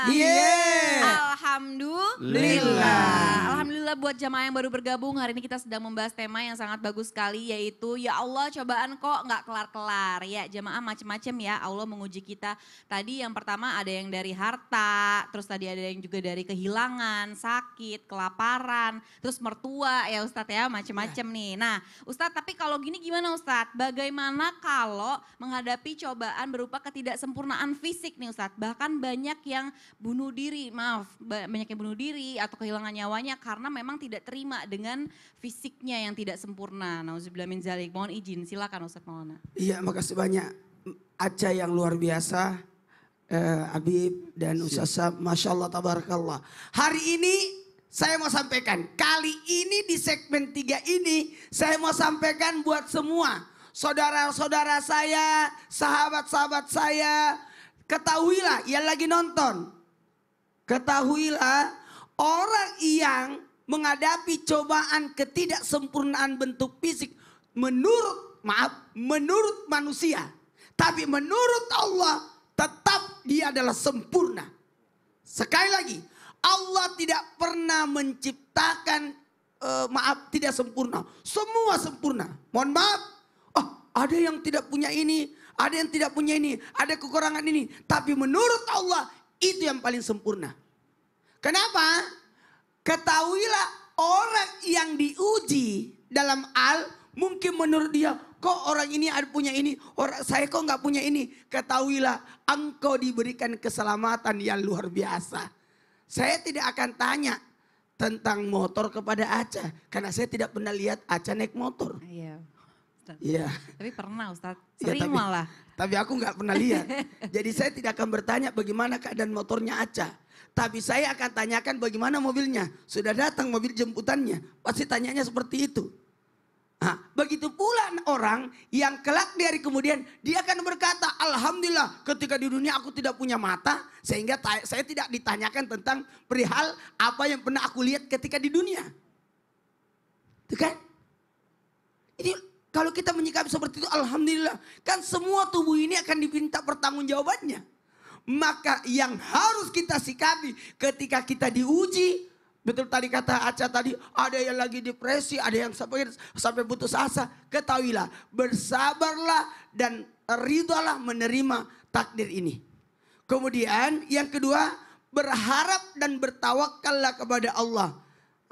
Yeah. Alhamdulillah. Alhamdulillah buat jamaah yang baru bergabung, hari ini kita sedang membahas tema yang sangat bagus sekali, yaitu ya Allah cobaan kok nggak kelar-kelar. Ya jamaah macam-macam ya Allah menguji kita. Tadi yang pertama ada yang dari harta, terus tadi ada yang juga dari kehilangan, sakit, kelaparan, terus mertua ya Ustadz ya macam-macam nih. Nah Ustadz tapi kalau gini gimana Ustadz? Bagaimana kalau menghadapi cobaan berupa ketidaksempurnaan fisik nih Ustadz? Bahkan banyak yang bunuh diri, banyak yang bunuh diri atau kehilangan nyawanya karena memang tidak terima dengan fisiknya yang tidak sempurna. Nauzubillah min dzalik. Mohon izin, silakan Ustaz Maulana. Iya, makasih banyak. Aca yang luar biasa, Habib dan Ustazah, Masya Allah, Tabarakallah. Hari ini saya mau sampaikan, kali ini di segmen 3 ini saya mau sampaikan buat semua. Saudara-saudara saya, sahabat-sahabat saya, ketahuilah yang lagi nonton. Ketahuilah orang yang menghadapi cobaan ketidaksempurnaan bentuk fisik menurut manusia. Tapi menurut Allah tetap dia adalah sempurna. Sekali lagi, Allah tidak pernah menciptakan tidak sempurna. Semua sempurna. Mohon maaf, ada yang tidak punya ini, ada yang tidak punya ini, ada kekurangan ini. Tapi menurut Allah itu yang paling sempurna. Kenapa? Ketahuilah orang yang diuji dalam mungkin menurut dia, kok orang ini ada punya ini, orang saya kok nggak punya ini. Ketahuilah engkau diberikan keselamatan yang luar biasa. Saya tidak akan tanya tentang motor kepada Aca, karena saya tidak pernah lihat Aca naik motor. Iya. Iya. Tapi pernah Ustadz, Ya, sering malah. Tapi aku nggak pernah lihat. Jadi saya tidak akan bertanya bagaimana keadaan motornya Aca. Tapi saya akan tanyakan bagaimana mobilnya. Sudah datang mobil jemputannya. Pasti tanyanya seperti itu. Nah, begitu pula orang yang kelak di hari kemudian dia akan berkata, Alhamdulillah ketika di dunia aku tidak punya mata. Sehingga saya tidak ditanyakan tentang perihal apa yang pernah aku lihat ketika di dunia. Itu kan? Ini kalau kita menyikapi seperti itu, Alhamdulillah. Kan semua tubuh ini akan diminta pertanggungjawabannya. Maka yang harus kita sikapi ketika kita diuji. Betul tadi kata Aca tadi, ada yang lagi depresi, ada yang sampai putus asa. Ketahuilah, bersabarlah dan ridhalah menerima takdir ini. Kemudian yang kedua, berharap dan bertawakallah kepada Allah.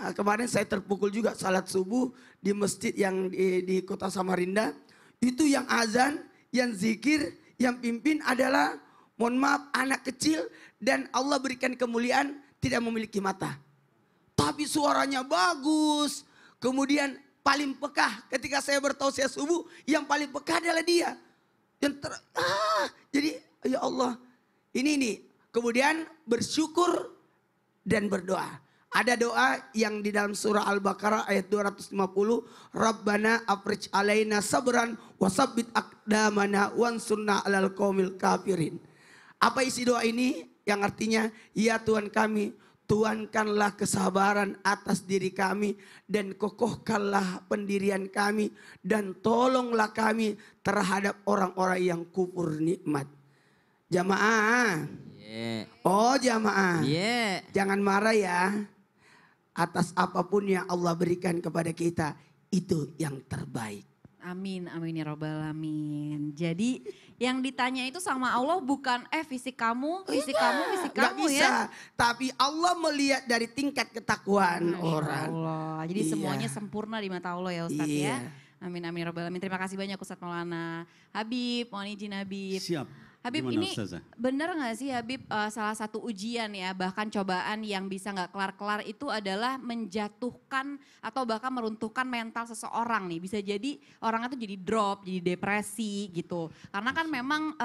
Nah, kemarin saya terpukul juga salat subuh di masjid yang di kota Samarinda. Itu yang azan, yang zikir, yang pimpin adalah, mohon maaf, anak kecil dan Allah berikan kemuliaan tidak memiliki mata. Tapi suaranya bagus. Kemudian paling pekah ketika saya bertausiah subuh, yang paling pekah adalah dia. Jadi ya Allah, ini. Kemudian bersyukur dan berdoa. Ada doa yang di dalam surah Al-Baqarah ayat 250. Rabbana afrij alaina sabran wasabbit aqdamana wansurna alal qaumil kafirin. Apa isi doa ini? Yang artinya, ya Tuhan kami, tuankanlah kesabaran atas diri kami dan kokohkanlah pendirian kami dan tolonglah kami terhadap orang-orang yang kufur nikmat. Jamaah. Yeah. Oh jamaah. Yeah. Jangan marah ya. Atas apapun yang Allah berikan kepada kita, itu yang terbaik. Amin, amin ya robbal alamin. Jadi yang ditanya itu sama Allah bukan fisik kamu, fisik kamu bisa. ya. Tapi Allah melihat dari tingkat ketakwaan orang. Allah. Jadi semuanya sempurna di mata Allah ya Ustadz ya. Amin, amin ya robbal alamin. Terima kasih banyak Ustadz Maulana. Habib, mohon izin Habib. Siap. Habib, Gimana, ini Ustazah? benar gak sih Habib salah satu ujian ya, bahkan cobaan yang bisa gak kelar-kelar itu adalah menjatuhkan atau bahkan meruntuhkan mental seseorang nih. Bisa jadi orang itu jadi drop, jadi depresi gitu. Karena kan memang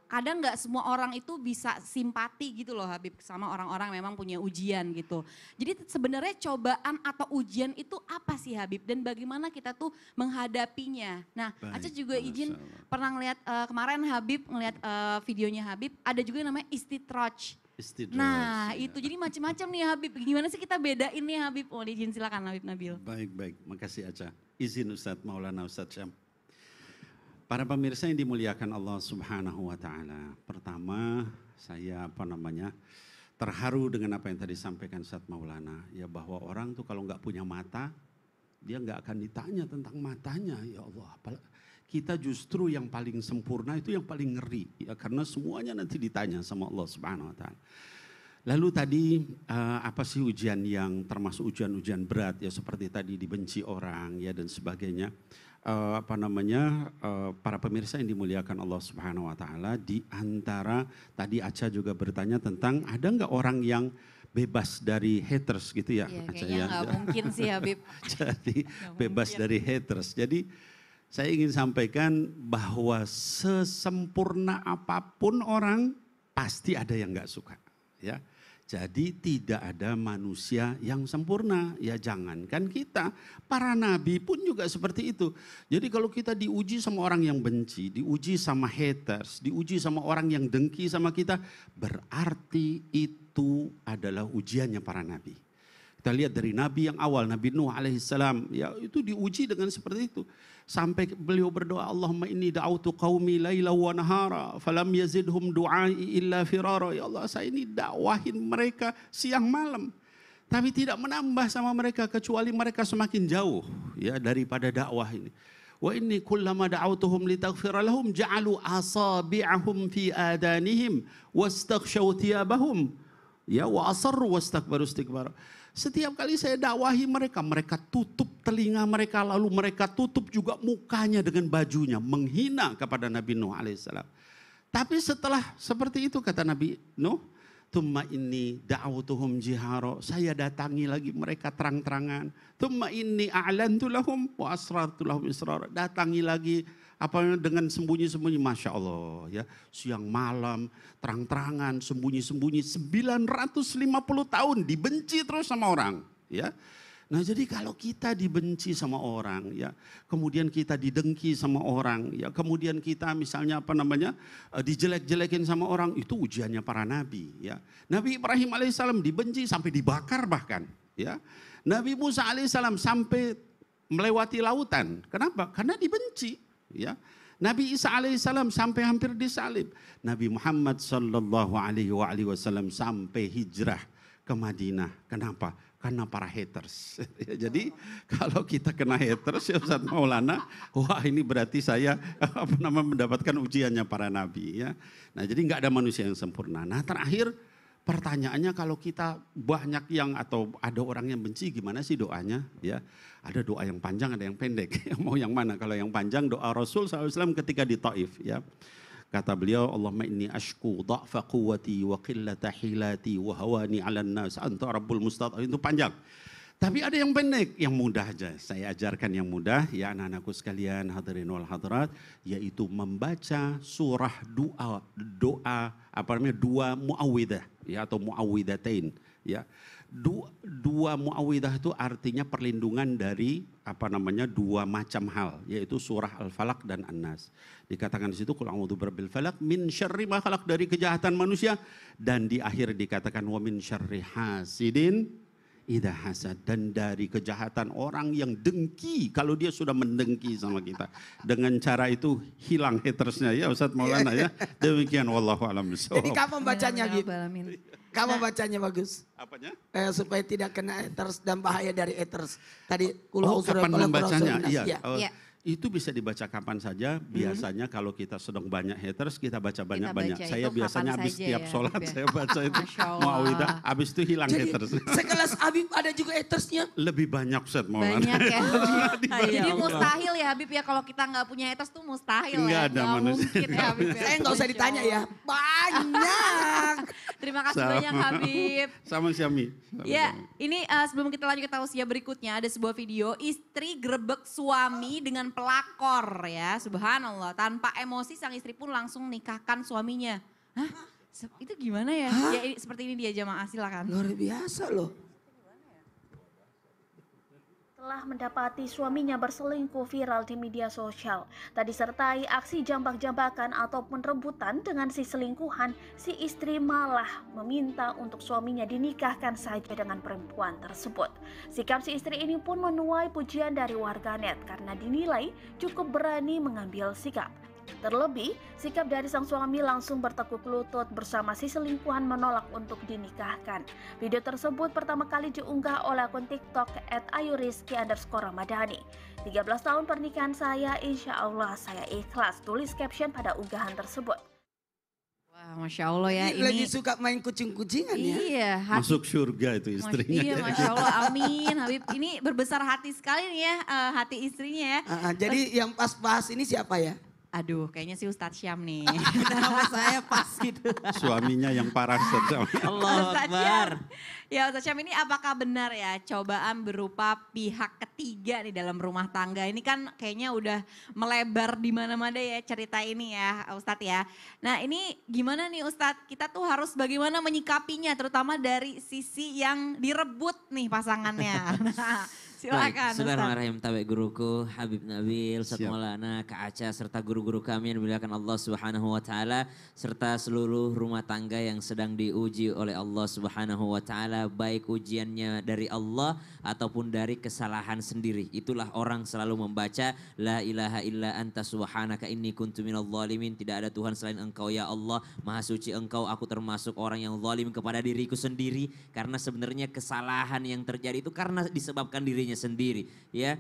kadang gak semua orang itu bisa simpati gitu loh Habib sama orang-orang memang punya ujian gitu. Jadi sebenarnya cobaan atau ujian itu apa sih Habib dan bagaimana kita tuh menghadapinya. Nah Aca juga izin pernah ngeliat kemarin Habib ngeliat videonya Habib ada juga yang namanya istidraj. Nah itu jadi macam-macam nih Habib. Gimana sih kita bedain nih Habib? Oh izin silakan Habib Nabil. Baik, makasih Aca. Izin Ustadz Maulana Ustadz Syam. Para pemirsa yang dimuliakan Allah Subhanahu wa Ta'ala. Pertama, saya terharu dengan apa yang tadi sampaikan Ustaz Maulana. Ya bahwa orang tuh kalau nggak punya mata, dia nggak akan ditanya tentang matanya. Ya Allah, kita justru yang paling sempurna itu yang paling ngeri. Ya, karena semuanya nanti ditanya sama Allah Subhanahu Wa Taala. Lalu tadi apa sih ujian yang termasuk ujian-ujian berat ya seperti tadi dibenci orang ya dan sebagainya. Para pemirsa yang dimuliakan Allah Subhanahu Wa Taala, di antara tadi Aca juga bertanya tentang ada nggak orang yang bebas dari haters gitu ya? Iya, Aca, kayaknya nggak mungkin sih Habib. Jadi Nggak bebas mungkin. dari haters. Jadi saya ingin sampaikan bahwa sesempurna apapun orang pasti ada yang nggak suka ya. Jadi tidak ada manusia yang sempurna. Ya jangankan kita, para nabi pun juga seperti itu. Jadi kalau kita diuji sama orang yang benci, diuji sama haters, diuji sama orang yang dengki sama kita, berarti itu adalah ujiannya para nabi. Kita lihat dari nabi yang awal, Nabi Nuh alaihissalam, ya itu diuji dengan seperti itu. Sampai beliau berdoa, Allahumma inni da'autu qaumi laila wa nahara, falam yazidhum du'ai illa firara. Ya Allah, saya ini dakwahin mereka siang malam. Tapi tidak menambah sama mereka, kecuali mereka semakin jauh ya daripada dakwah ini. Wa inni kullama da'autuhum litaghfira lahum ja'alu asabi'ahum fi adanihim wastaghshaw thiyabahum. Ya wa asarru wastakbaru istikbara. Setiap kali saya dakwahi mereka, mereka tutup telinga mereka, lalu mereka tutup juga mukanya dengan bajunya, menghina kepada Nabi Nuh alaihissalam. Tapi setelah seperti itu kata Nabi Nuh, Tumma inni da'autuhum jihara, saya datangi lagi mereka terang-terangan. Tumma inni a'lantu lahum wa asrartu lahum israra, datangi lagi dengan sembunyi-sembunyi, Masya Allah ya, siang malam terang-terangan sembunyi-sembunyi 950 tahun dibenci terus sama orang ya. Nah jadi kalau kita dibenci sama orang ya, kemudian kita didengki sama orang ya, kemudian kita misalnya dijelek-jelekin sama orang, itu ujiannya para nabi ya. Nabi Ibrahim alaihissalam dibenci sampai dibakar bahkan ya. Nabi Musa alaihissalam sampai melewati lautan, kenapa? Karena dibenci ya. Nabi Isa alaihissalam sampai hampir disalib. Nabi Muhammad sallallahu alaihi wasallam sampai hijrah ke Madinah. Kenapa? Karena para haters. Jadi kalau kita kena haters ya Ustaz Maulana, wah ini berarti saya mendapatkan ujiannya para nabi ya. Nah jadi nggak ada manusia yang sempurna. Nah terakhir pertanyaannya, kalau kita banyak yang atau ada orang yang benci, gimana sih doanya ya? Ada doa yang panjang, ada yang pendek. Mau yang mana? Kalau yang panjang doa Rasul SAW ketika di Taif ya. Kata beliau, Allahumma inni ashku dha'fa quwwati wa qillata hilati wa hawani 'alan nas anta rabbul mustad'af. Itu panjang. Tapi ada yang pendek, yang mudah aja. Saya ajarkan yang mudah ya anak-anakku sekalian, hadirin wal hadirat, yaitu membaca surah doa dua muawwidah ya, atau muawwidatain ya. Dua muawwidah itu artinya perlindungan dari dua macam hal, yaitu surah Al-Falaq dan An-Nas. Dikatakan di situ qul a'udzu birabbil falaq min syarri ma khalaq, dari kejahatan manusia, dan di akhir dikatakan wa min syarri hasidin idza hasad, dan dari kejahatan orang yang dengki kalau dia sudah mendengki sama kita. Dengan cara itu hilang hatersnya ya Ustaz Maulana ya. Demikian wallahu a'lam bishawab. Jadi kapan bacanya Bib? Alamin. Kapan bacanya bagus? Apanya? Supaya tidak kena haters dan bahaya dari haters. Tadi Kapan membacanya? Iya. Iya. Itu bisa dibaca kapan saja. Biasanya kalau kita sedang banyak haters, kita baca banyak-banyak. baca Saya itu biasanya kapan habis saja tiap ya, sholat Habib ya? saya baca itu. Masya Allah. Muawwidah, habis itu hilang Jadi haters. sekelas Habib ada juga hatersnya. Lebih banyak Ustaz Maulana. Banyak ya. Jadi Allah. mustahil ya Habib ya, kalau kita nggak punya haters tuh mustahil Nggak ya. ada Nggak manusia. mungkin ya Habib ya. Saya nggak usah Masya ditanya ya. Allah. Banyak. Terima kasih banyak Habib. Sama Syami. Ya, ini sebelum kita lanjut ke tausiah berikutnya, ada sebuah video istri grebek suami dengan pelakor ya, subhanallah. Tanpa emosi sang istri pun langsung nikahkan suaminya. Hah? Itu gimana ya? Ya seperti ini dia jamaah, silakan. Luar biasa loh. Setelah mendapati suaminya berselingkuh viral di media sosial, tak disertai aksi jambak-jambakan ataupun rebutan dengan si selingkuhan, si istri malah meminta untuk suaminya dinikahkan saja dengan perempuan tersebut. Sikap si istri ini pun menuai pujian dari warganet karena dinilai cukup berani mengambil sikap. Terlebih, sikap dari sang suami langsung bertekuk lutut bersama si selingkuhan menolak untuk dinikahkan. Video tersebut pertama kali diunggah oleh akun TikTok @ayuriski_ramadhani. 13 tahun pernikahan saya, insya Allah saya ikhlas, tulis caption pada unggahan tersebut. Wah, Masya Allah ya. Ini lagi suka main kucing-kucingan ya. Iya, Masuk surga itu istrinya. Iya, Masya Allah, amin. Habib, ini berbesar hati sekali nih ya, hati istrinya ya. Jadi yang pas bahas ini siapa ya? Aduh, kayaknya sih Ustadz Syam nih. Nama saya pas gitu. Suaminya yang parah sedang. Allah Ustadz Akbar. Syam. Ya Ustadz Syam, ini apakah benar ya cobaan berupa pihak ketiga nih dalam rumah tangga? Ini kan kayaknya udah melebar di mana-mana ya cerita ini ya Ustadz ya. Nah ini gimana nih Ustadz, kita tuh harus bagaimana menyikapinya terutama dari sisi yang direbut nih pasangannya. Nah, silakan Ustadz. Bismillahirrahmanirrahim. Tabek guruku Habib Nabil, Ustadz Siap. Maulana, Kak Aca serta guru-guru kami yang dimuliakan Allah Subhanahu wa taala serta seluruh rumah tangga yang sedang diuji oleh Allah Subhanahu wa taala, baik ujiannya dari Allah ataupun dari kesalahan sendiri. Itulah orang selalu membaca la ilaha illa anta subhanaka inni kuntu minadh dhalimin. Tidak ada Tuhan selain Engkau ya Allah, Maha suci Engkau, aku termasuk orang yang zalim kepada diriku sendiri. Karena sebenarnya kesalahan yang terjadi itu karena disebabkan dirinya sendiri, ya.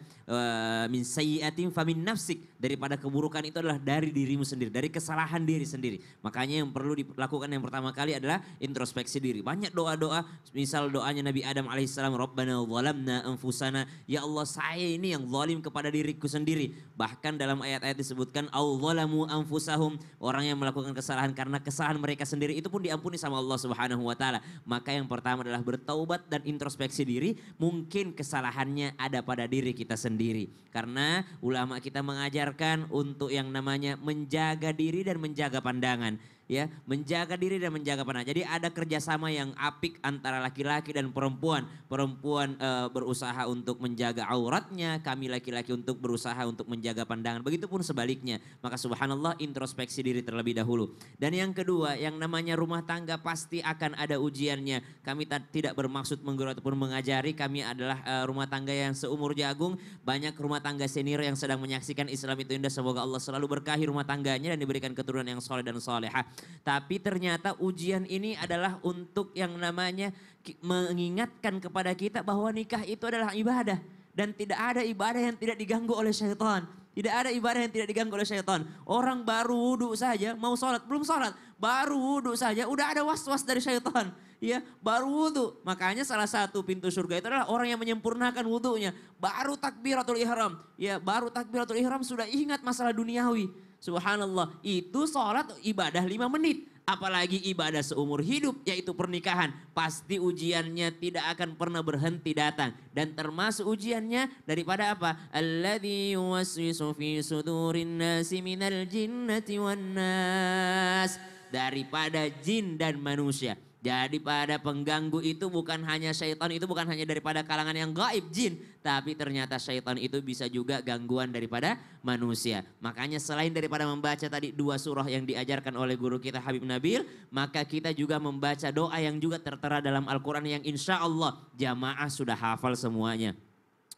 Min sayyi'atin famin nafsik, daripada keburukan itu adalah dari dirimu sendiri, dari kesalahan diri sendiri. Makanya yang perlu dilakukan yang pertama kali adalah introspeksi diri. Banyak doa-doa, misal doanya Nabi Adam alaihissalam, Rabbana zalamna anfusana, ya Allah saya ini yang zalim kepada diriku sendiri. Bahkan dalam ayat-ayat disebutkan au zalamu anfusahum, orang yang melakukan kesalahan karena kesalahan mereka sendiri itu pun diampuni sama Allah Subhanahu wa taala. Maka yang pertama adalah bertaubat dan introspeksi diri. Mungkin kesalahannya ada pada diri kita sendiri. Karena ulama kita mengajarkan untuk yang namanya menjaga diri dan menjaga pandangan. Ya, menjaga diri dan menjaga pandangan. Jadi ada kerjasama yang apik antara laki-laki dan perempuan. Perempuan berusaha untuk menjaga auratnya, kami laki-laki untuk berusaha untuk menjaga pandangan. Begitupun sebaliknya. Maka subhanallah, introspeksi diri terlebih dahulu. Dan yang kedua, yang namanya rumah tangga pasti akan ada ujiannya. Kami tidak bermaksud menggurui ataupun mengajari. Kami adalah rumah tangga yang seumur jagung. Banyak rumah tangga senior yang sedang menyaksikan Islam itu indah. Semoga Allah selalu berkahi rumah tangganya dan diberikan keturunan yang soleh dan solehah. Tapi ternyata ujian ini adalah untuk yang namanya mengingatkan kepada kita bahwa nikah itu adalah ibadah. Dan tidak ada ibadah yang tidak diganggu oleh syaitan. Tidak ada ibadah yang tidak diganggu oleh syaitan. Orang baru wudhu saja, mau sholat, belum sholat. Baru wudhu saja, udah ada was-was dari syaitan. Ya, baru wudhu. Makanya salah satu pintu surga itu adalah orang yang menyempurnakan wudhunya. Baru takbiratul ihram. Ya, baru takbiratul ihram sudah ingat masalah duniawi. Subhanallah, itu sholat ibadah 5 menit. Apalagi ibadah seumur hidup, yaitu pernikahan. Pasti ujiannya tidak akan pernah berhenti datang. Dan termasuk ujiannya daripada apa? Alladzi yuwaswisu fi sudurin nasi minal jinnati wan nas. Daripada jin dan manusia. Jadi pada pengganggu itu bukan hanya syaitan, itu bukan hanya daripada kalangan yang gaib jin. Tapi ternyata syaitan itu bisa juga gangguan daripada manusia. Makanya selain daripada membaca tadi 2 surah yang diajarkan oleh guru kita Habib Nabil. Maka kita juga membaca doa yang juga tertera dalam Al-Quran yang insya Allah jamaah sudah hafal semuanya.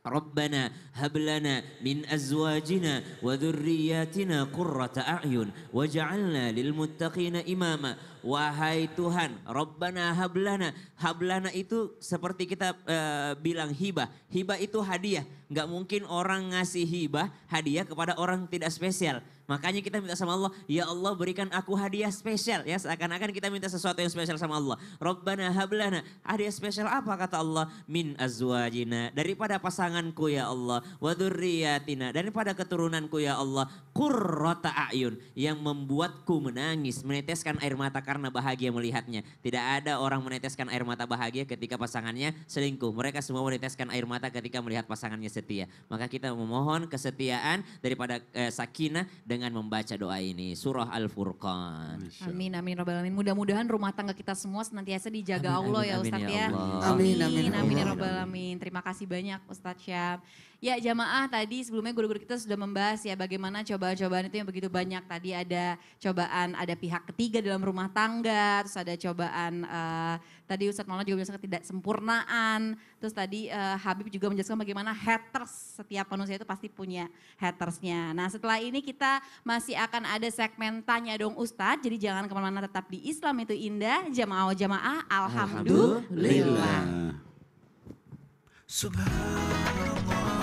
Rabbana hablana min azwajina wa dhurriyyatina qurrata a'yun waj'alna lil muttaqina imama. Wahai Tuhan, Rabbana hablana. Hablana itu seperti kita bilang hibah. Hibah itu hadiah. Enggak mungkin orang ngasih hibah, hadiah kepada orang tidak spesial. Makanya kita minta sama Allah, ya Allah berikan aku hadiah spesial. Ya, seakan-akan kita minta sesuatu yang spesial sama Allah. Rabbana hablana. Hadiah spesial apa kata Allah? Min azwajina. Daripada pasanganku ya Allah. Wa dzurriyyatina. Daripada keturunanku ya Allah. Qurrata a'yun. Yang membuatku menangis, meneteskan air mata karena bahagia melihatnya. Tidak ada orang meneteskan air mata bahagia ketika pasangannya selingkuh. Mereka semua meneteskan air mata ketika melihat pasangannya setia. Maka kita memohon kesetiaan daripada sakinah dengan membaca doa ini. Surah Al-Furqan. Amin, amin, robbal alamin. Mudah-mudahan rumah tangga kita semua senantiasa dijaga Allah ya Ustadz ya. Amin, amin, Amin, amin, ya amin. robbal alamin. Terima kasih banyak Ustadz Syam. Ya jamaah, tadi sebelumnya guru-guru kita sudah membahas ya bagaimana cobaan-cobaan itu yang begitu banyak. Tadi ada cobaan, ada pihak ketiga dalam rumah tangga, terus ada cobaan, tadi Ustadz Maulana juga menjelaskan ketidaksempurnaan. Terus tadi Habib juga menjelaskan bagaimana haters, setiap manusia itu pasti punya hatersnya. Nah setelah ini kita masih akan ada segmen Tanya Dong Ustadz, jadi jangan kemana-mana, tetap di Islam itu Indah, jamaah-jamaah, alhamdulillah. Subhanallah.